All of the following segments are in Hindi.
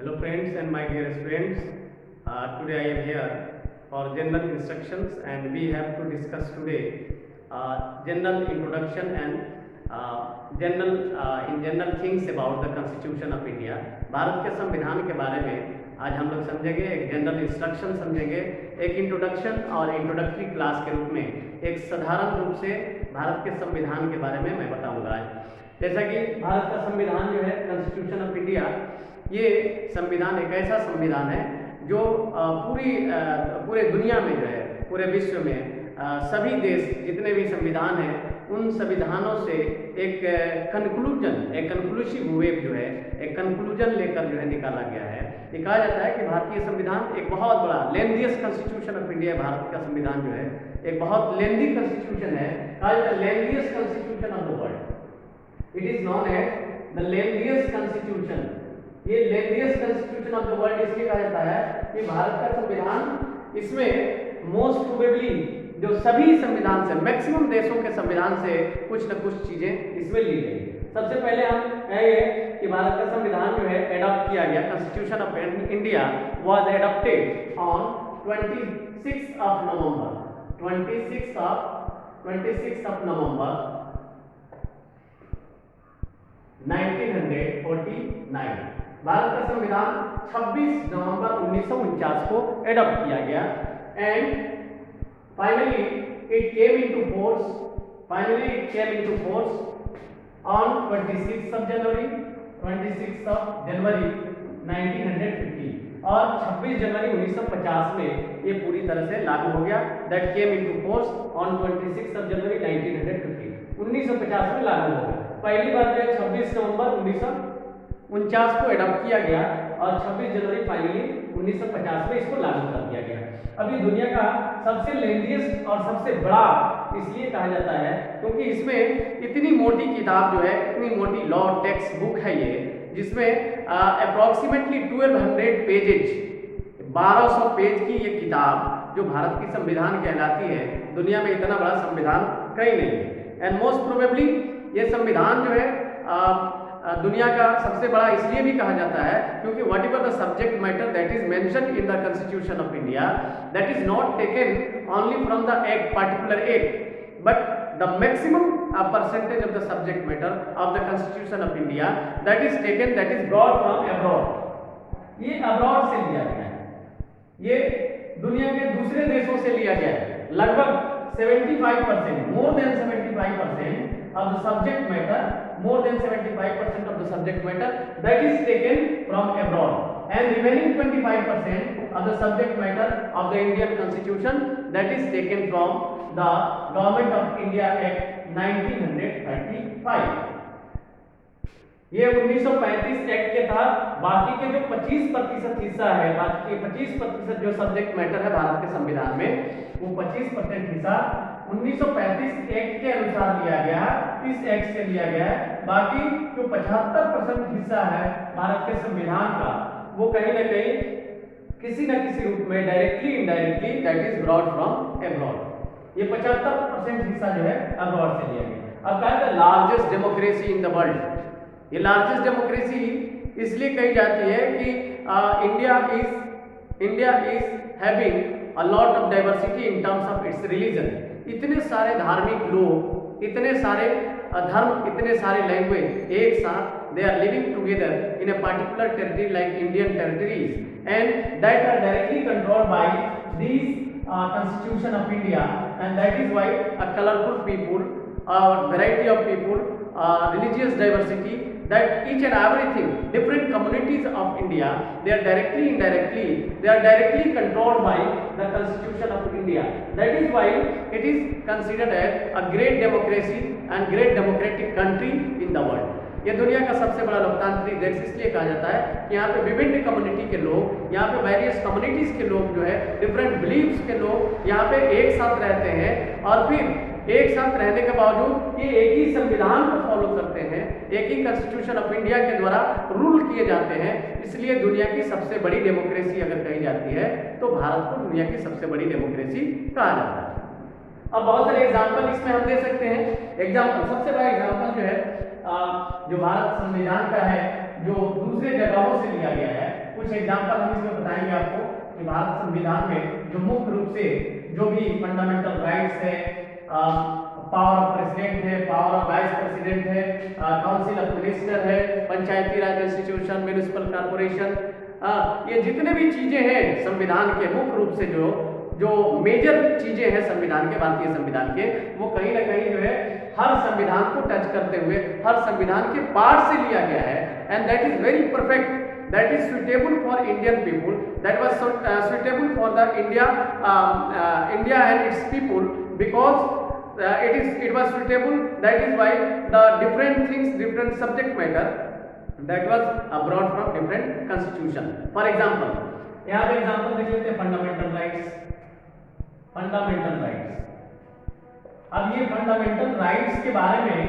Hello friends and my dear students, today I am here for general instructions and we have to discuss today general introduction and general things about the Constitution of India। Bharat के संविधान के बारे में आज हम लोग समझेंगे, एक जनरल इंस्ट्रक्शन समझेंगे, एक इंट्रोडक्शन और इंट्रोडक्टरी क्लास के रूप में एक साधारण रूप से भारत के संविधान के बारे में मैं बताऊंगा आज। जैसा कि भारत का संविधान जो है कॉन्स्टिट्यूशन ऑफ इंडिया, ये संविधान एक ऐसा संविधान है जो पूरे दुनिया में जो है, पूरे विश्व में सभी देश जितने भी संविधान हैं उन संविधानों से एक कंक्लूसिव वेव जो है, एक कंक्लूजन लेकर जो है निकाला गया है। ये कहा जाता है कि भारतीय संविधान एक बहुत बड़ा lengthiest constitution of India, Bharat का संविधान जो है एक बहुत लेंथी कॉन्स्टिट्यूशन है, कहा जाता है lengthiest constitution of the world. It is known as the lengthiest constitution. ये lengthiest constitution of the world इसलिए कहा जाता है कि भारत का संविधान, इसमें मोस्ट प्रोबेबली जो सभी संविधान से, मैक्सिमम देशों के संविधान से कुछ न कुछ चीजें इसमें ली गई। सबसे पहले हम कहेंगे कि भारत का संविधान जो है एडॉप्ट किया गया, constitution of India was adopted on 26 of November 1949। Bharat का संविधान 26 नवंबर 1949 को एडॉप्ट किया गया and finally it came into force on 26th of January 1950 और 26 जनवरी 1950 में ये पूरी तरह से लागू हो गया। That came into force on 26th of January 1950, 1950 में लागू हो गया। पहली बार जो 26 नवंबर 1949 को एडॉप्ट किया गया और 26 जनवरी फाइनली 1950 में इसको लागू कर दिया गया। अभी दुनिया का सबसे लेंथीएस्ट और सबसे बड़ा इसलिए कहा जाता है क्योंकि इसमें इतनी मोटी किताब जो है, इतनी मोटी लॉ टेक्स्ट बुक है ये, जिसमें अप्रोक्सीमेटली 1200 पेजेज, 1200 पेज की ये किताब जो भारत की संविधान कहलाती है, दुनिया में इतना बड़ा संविधान कहीं नहीं है। एंड मोस्ट प्रोबेबली ये संविधान जो है दुनिया का सबसे बड़ा इसलिए भी कहा जाता है क्योंकि what ever the subject matter that is mentioned in the constitution of India, that is not taken only from the act, particular act, but the maximum percentage of the subject matter of the constitution of India that is taken, that is brought from abroad। ये अब्रॉड से लिया गया है, ये दुनिया के दूसरे देशों से लिया गया है। लगभग 75%, more than 75% of the subject matter, more than 75% of the subject matter that is taken from abroad, and remaining 25% of the subject matter of the Indian Constitution that is taken from the Government of India Act 1935। ये 1935 एक्ट के तहत बाकी के जो 25% हिस्सा है, बाकी के 25% जो सब्जेक्ट मैटर है भारत के संविधान में, वो 25% हिस्सा 1935 एक्ट के अनुसार लिया गया है, इस एक्ट से लिया गया है। बाकी जो 75% हिस्सा है भारत के संविधान का, वो कहीं ना कहीं किसी न किसी रूप में directly indirectly that is brought from abroad. ये 75% हिस्सा जो है अब्रॉड से लिया गया। अब कहा जाता है largest democracy in the world. ये लार्जेस्ट डेमोक्रेसी इसलिए कही जाती है कि India is having a lot of diversity in terms of its religion. इतने सारे धार्मिक लोग, इतने सारे धर्म, इतने सारे लैंग्वेज एक साथ they are living together in a particular territory like Indian territories and that are directly controlled by these Constitution of India, and that is why a colorful people, a variety of people, religious diversity, that each and everything, different communities of India, they are directly indirectly, they are directly controlled by the Constitution of India. That is why it is considered as a great democracy and great democratic country in the world। ये दुनिया का सबसे बड़ा लोकतांत्रिक देश इसलिए कहा जाता है कि यहाँ पे विभिन्न कम्युनिटी के लोग, यहाँ पे वेरियस कम्युनिटीज के लोग जो है, डिफरेंट बिलीव्स के लोग यहाँ पे एक साथ रहते हैं और फिर एक साथ रहने के बावजूद ये एक ही संविधान को फॉलो करते हैं, एक ही कॉन्स्टिट्यूशन ऑफ इंडिया के द्वारा रूल किए जाते हैं। इसलिए दुनिया की सबसे बड़ी डेमोक्रेसी अगर कही जाती है तो भारत को दुनिया की सबसे बड़ी डेमोक्रेसी कहा जाता है। अब बहुत सारे एग्जाम्पल इसमें हम दे सकते हैं। सबसे बड़ा एग्जाम्पल जो है जो भारत संविधान का है, जो दूसरे जगहों से लिया गया है, कुछ एग्जांपल हम इसमें बताएंगे आपको कि भारत संविधान में जो मुख्य रूप से जो भी फंडामेंटल राइट्स है, पावर ऑफ प्रेसिडेंट है, पावर ऑफ वाइस प्रेसिडेंट है, काउंसिल ऑफ मिनिस्टर है, पंचायती राज इंस्टीट्यूशन, म्युनिसिपल कॉर्पोरेशन, ये जितने भी चीजें हैं संविधान के मुख्य रूप से जो मेजर चीजें हैं संविधान के, भारतीय संविधान के, वो कहीं ना कहीं जो है हर संविधान को टच करते हुए हर संविधान के पार्ट से लिया गया है, and that is very perfect, that is suitable for Indian people, that was suitable for the India and its people, because it was suitable, that is why the different things, different subject matter that was brought from different constitution. For example, यहाँ पे एग्जाम्पल देख लेते हैं फंडामेंटल राइट्स। फंडामेंटल राइट्स, अब ये फंडामेंटल राइट्स के बारे में,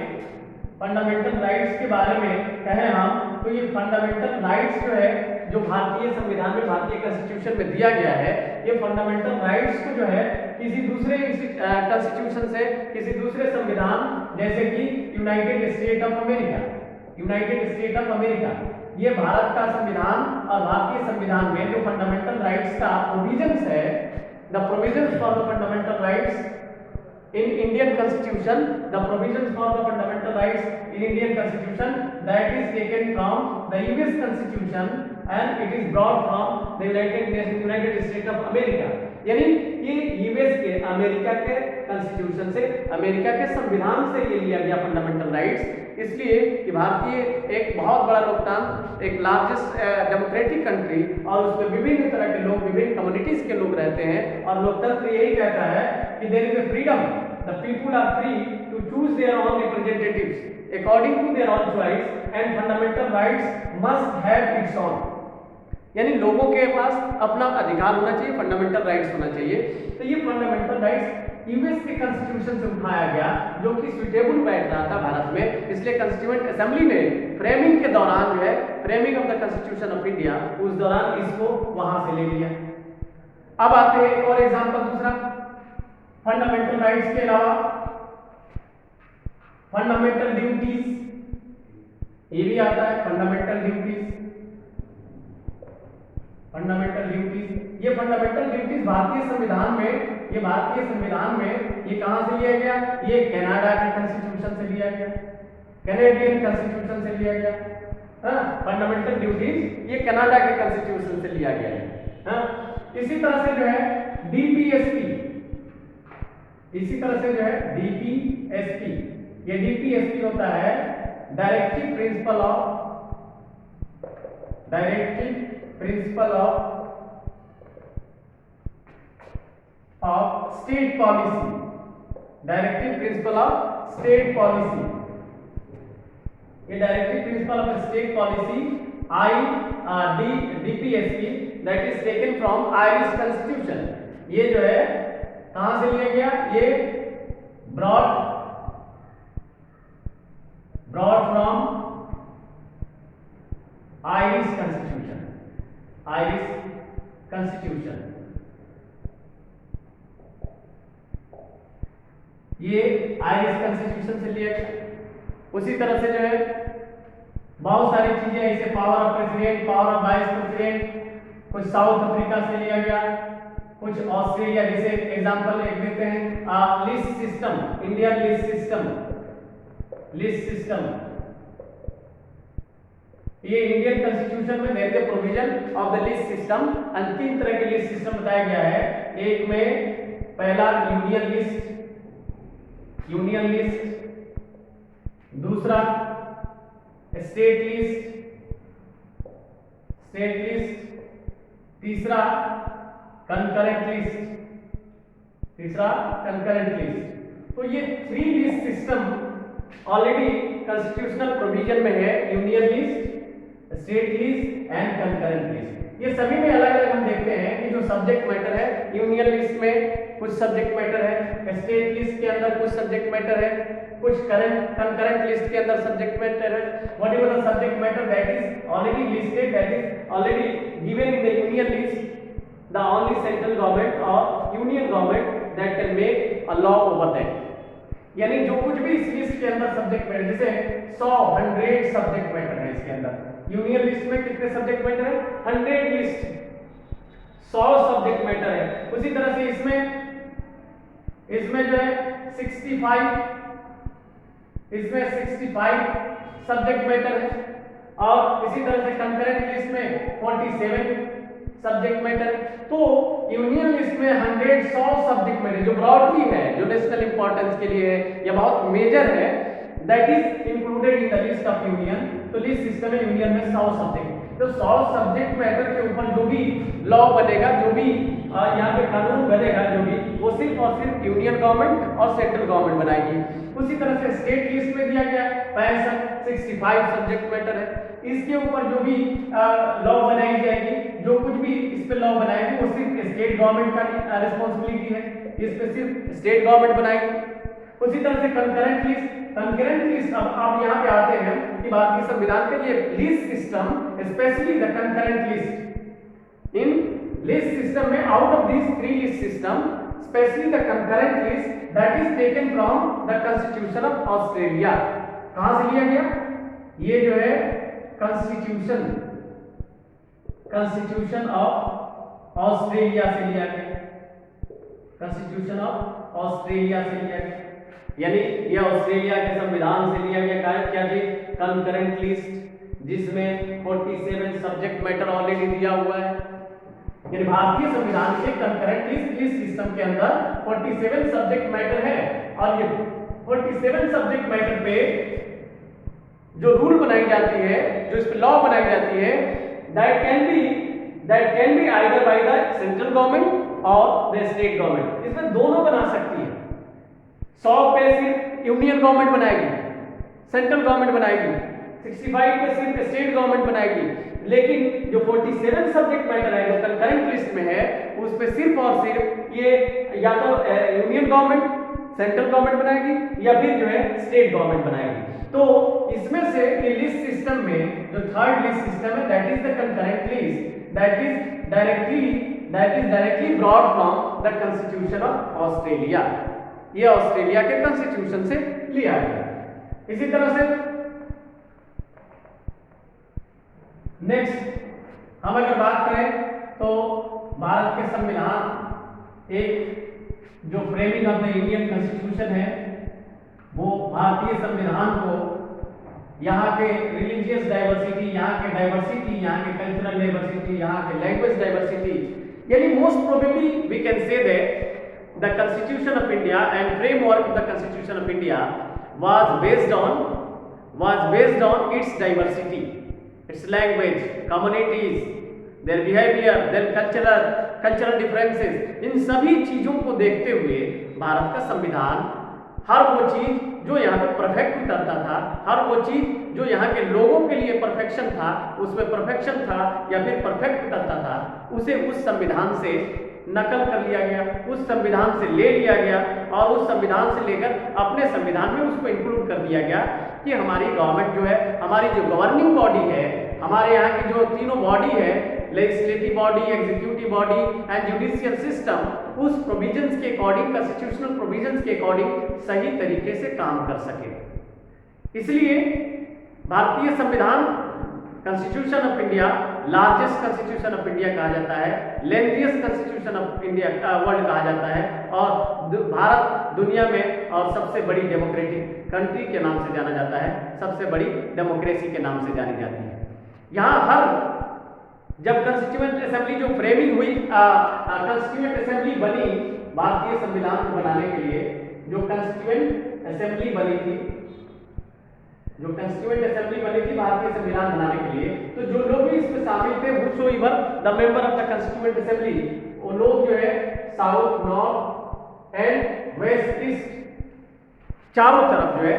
फंडामेंटल राइट्स के बारे में कहें हम तो ये फंडामेंटल राइट्स जो है जो भारतीय संविधान में, भारतीय कॉन्स्टिट्यूशन में दिया गया है, ये फंडामेंटल राइट्स को जो है किसी दूसरे कॉन्स्टिट्यूशन से, किसी दूसरे संविधान जैसे कि United state of America, United state of America, ये भारत का संविधान और भारतीय संविधान में जो फंडामेंटल राइट्स का प्रोविजंस है, the provisions for the fundamental rights in Indian constitution, the provisions for the fundamental rights in Indian constitution, that is taken from the US constitution and it is brought from the United States of America. यानी ये यूएस के, अमेरिका के कॉन्स्टिट्यूशन से, अमेरिका के संविधान से ये लिया गया फंडामेंटल राइट्स, इसलिए कि भारतीय एक बहुत बड़ा लोकतंत्र, एक लार्जेस्ट डेमोक्रेटिक कंट्री, और उसमें विभिन्न तरह के लोग, विभिन्न कम्युनिटीज के लोग रहते हैं, और लोकतंत्र यही कहता है कि there is a freedom, the people are free to choose their own representatives according to their own choice, and fundamental rights must have its own, यानी लोगों के पास अपना अधिकार होना चाहिए, फंडामेंटल राइट्स होना चाहिए। तो ये फंडामेंटल राइट्स यूएस के कॉन्स्टिट्यूशन से उठाया गया, जो कि सुटेबल बैठ रहा था भारत में, इसलिए कॉन्स्टिट्यूएंट असेंबली ने फ्रेमिंग के दौरान जो है, framing of the constitution of India, उस दौरान इसको वहां से ले लिया। अब आते हैं एक और एग्जांपल, दूसरा फंडामेंटल राइट्स के अलावा फंडामेंटल ड्यूटीज, ये भी आता है फंडामेंटल ड्यूटीज। फंडामेंटल ड्यूटीज, ये फंडामेंटल ड्यूटीज भारतीय संविधान में, ये भारतीय संविधान में ये कहां से लिया गया, ये कनाडा के कॉन्स्टिट्यूशन से लिया गया, कैनेडियन कॉन्स्टिट्यूशन से लिया गया। फंडामेंटल ड्यूटीज ये कनाडा के कॉन्स्टिट्यूशन से लिया गया है। इसी तरह से जो है डीपीएसपी, इसी तरह से जो है डीपीएसपी, ये डीपीएसपी होता है directive principle of state policy, directive principle of state policy, ये directive principle of state policy DPSP, that is taken from Irish constitution. ये जो है कहां से लिया गया, ये borrowed from Irish constitution, Irish constitution, ये आयरिश कॉन्स्टिट्यूशन से लिया गया। उसी तरह से जो है बहुत सारी चीजें ऐसे, power of president, power of vice president, कुछ साउथ अफ्रीका से लिया गया, कुछ ऑस्ट्रेलिया, जैसे एग्जांपल एक देते हैं list system, Indian list system, list system, ये इंडियन कॉन्स्टिट्यूशन में there is provision of the list system, और 3 तरह के लिस्ट सिस्टम बताया गया है। एक में पहला यूनियन लिस्ट, यूनियन लिस्ट, दूसरा स्टेट लिस्ट, स्टेट लिस्ट, तीसरा कंकरेंट लिस्ट, तीसरा कंकरेंट लिस्ट। तो ये 3 list system already constitutional provision में है, union list, state list and concurrent list. ये सभी में अलग अलग हम देखते हैं कि जो सब्जेक्ट मैटर है, यूनियन लिस्ट में कुछ सब्जेक्ट मैटर है, स्टेट लिस्ट के अंदर कुछ सब्जेक्ट मैटर है, कुछ कंकरेंट लिस्ट के अंदर सब्जेक्ट मैटर है। What ever the subject matter that is already listed, that is already given in the union list, the only central government or union government that can make a law over that। यानी जो कुछ भी इस लिस्ट के अंदर सब्जेक्ट मैटर, जैसे 100 सब्जेक्ट मैटर है इसके अंदर, यूनियन लिस्ट में कितने सब्जेक्ट मैटर है? 100 लिस्ट, 100 सब्जेक्ट मैटर है। उसी तरह से इसमें जो है 65, इसमें 65 सब्जेक्ट मैटर है। और इसी तरह से कंकरेंट लिस्ट में 47 सब्जेक्ट मैटर। तो यूनियन लिस्ट में 100 सब्जेक्ट मैटर जो ब्रॉडली है, जो नेशनल इंपॉर्टेंस के लिए है या बहुत मेजर है, that is included in the list of union. तो लिस्ट सिस्टम में यूनियन में 100 सब्जेक्ट, तो 100 सब्जेक्ट मैटर के ऊपर जो भी लॉ बनेगा, जो भी यहाँ पे कानून बनेगा, जो भी वो सिर्फ और सिर्फ यूनियन गवर्नमेंट और सेंट्रल गवर्नमेंट बनाएगी। उसी तरह से स्टेट लिस्ट में दिया गया 65 सब्जेक्ट मैटर है। इसके ऊपर जो भी लॉ बनाई जाएगी, जो कुछ भी इस पे लॉ बनाएगी, वो सिर्फ स्टेट गवर्नमेंट का रिस्पॉन्सिबिलिटी है, इस पे सिर्फ स्टेट गवर्नमेंट बनाएगी। उसी तरह से कंकरेंट लिस्ट, अब आप यहाँ पे आते हैं कि भारतीय संविधान के लिए list system, specially the concurrent list, इन लिस्ट सिस्टम में out of this 3 list system, specially the concurrent list that is taken from the constitution of Australia. कहां से लिया गया? ये जो है कॉन्स्टिट्यूशन ऑफ ऑस्ट्रेलिया से लिया गया, कॉन्स्टिट्यूशन ऑफ ऑस्ट्रेलिया से लिया गया, यानी ये ऑस्ट्रेलिया के संविधान से लिया गया। क्या जी? कंकरेंट लिस्ट, जिसमें 47 सब्जेक्ट मैटर ऑलरेडी दिया हुआ है। यानी भारतीय संविधान के कंकरेंट लिस्ट सिस्टम के अंदर 47 सब्जेक्ट मैटर है, और ये 47 सब्जेक्ट मैटर पे जो रूल बनाई जाती है, जो इस पे लॉ बनाई जाती है, that can be either by the central government और द स्टेट गवर्नमेंट। इसमें दोनों बना सकती है। 100 पे सिर्फ यूनियन गवर्नमेंट बनाएगी, सेंट्रल गवर्नमेंट बनाएगी, 65 पे सिर्फ स्टेट गवर्नमेंट बनाएगी। लेकिन जो 47 सब्जेक्ट मैटर है, जो कंकरेंट लिस्ट में है, उस पे सिर्फ और सिर्फ ये या तो यूनियन गवर्नमेंट, सेंट्रल गवर्नमेंट बनाएगी, या फिर जो है स्टेट गवर्नमेंट बनाएगी। तो इसमें से ये लिस्ट सिस्टम में जो थर्ड लिस्ट सिस्टम है, that is the concurrent list, that is directly brought from the constitution of Australia. ये ऑस्ट्रेलिया के कॉन्स्टिट्यूशन से लिया गया। इसी तरह से नेक्स्ट हम अगर बात करें तो भारत के संविधान, एक जो framing of the Indian constitution है, वो भारतीय संविधान को यहाँ के रिलीजियस डाइवर्सिटी, यहाँ के डाइवर्सिटी, यहाँ के कल्चरल डाइवर्सिटी, यहाँ के लैंग्वेज डाइवर्सिटी, यानी most probably we can say that the Constitution of India and framework of the Constitution of India was based on its diversity, its language, communities, their behavior, their cultural differences। इन सभी चीजों को देखते हुए भारत का संविधान हर वो चीज जो यहाँ पे परफेक्ट उतरता था, हर वो चीज जो यहाँ के लोगों के लिए परफेक्शन था, उसमें परफेक्शन था या फिर परफेक्ट उतरता था, उसे उस संविधान से नकल कर लिया गया, उस संविधान से ले लिया गया, और उस संविधान से लेकर अपने संविधान में उसको इंक्लूड कर दिया गया कि हमारी गवर्नमेंट जो है, हमारी जो गवर्निंग बॉडी है, हमारे यहाँ की जो तीनों बॉडी है, legislative body, executive body and judicial system, उस प्रोविजंस के अकॉर्डिंग, कॉन्स्टिट्यूशनल प्रोविजंस के अकॉर्डिंग सही तरीके से काम कर सके। इसलिए भारतीय संविधान, constitution of India, largest constitution of India कहा जाता है, lengthiest constitution of India world कहा जाता है, और भारत दुनिया में और सबसे बड़ी डेमोक्रेटिक कंट्री के नाम से जाना जाता है, सबसे बड़ी डेमोक्रेसी के नाम से जानी जाती है। यहाँ जब कॉन्स्टिट्यूएंट असेंबली जो फ्रेमिंग हुई, कॉन्स्टिट्यूएंट असेंबली बनी भारतीय संविधान को बनाने के लिए, जो कॉन्स्टिट्यूएंट असेंबली बनी थी, भारतीय संविधान बनाने के लिए, तो जो लोग भी इसमें शामिल थे, whosoever the member of the constituent assembly, वो लोग जो है south, north and west, east, चारों तरफ जो है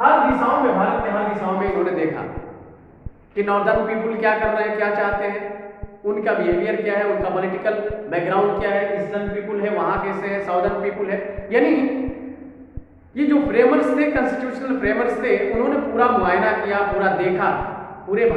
हर दिशाओं में, भारत के हर दिशाओं में इन्होंने देखा कि नॉर्दर्न पीपुल क्या कर रहे हैं, क्या चाहते हैं, उनका बिहेवियर क्या है, उनका पॉलिटिकल बैकग्राउंड क्या है, ईस्टर्न पीपुल है वहां कैसे है, साउदर्न पीपुल है। यानी ये जो फ्रेमर्स थे, कॉन्स्टिट्यूशनल फ्रेमर्स थे, उन्होंने पूरा मुआयना किया, पूरा देखा, पूरे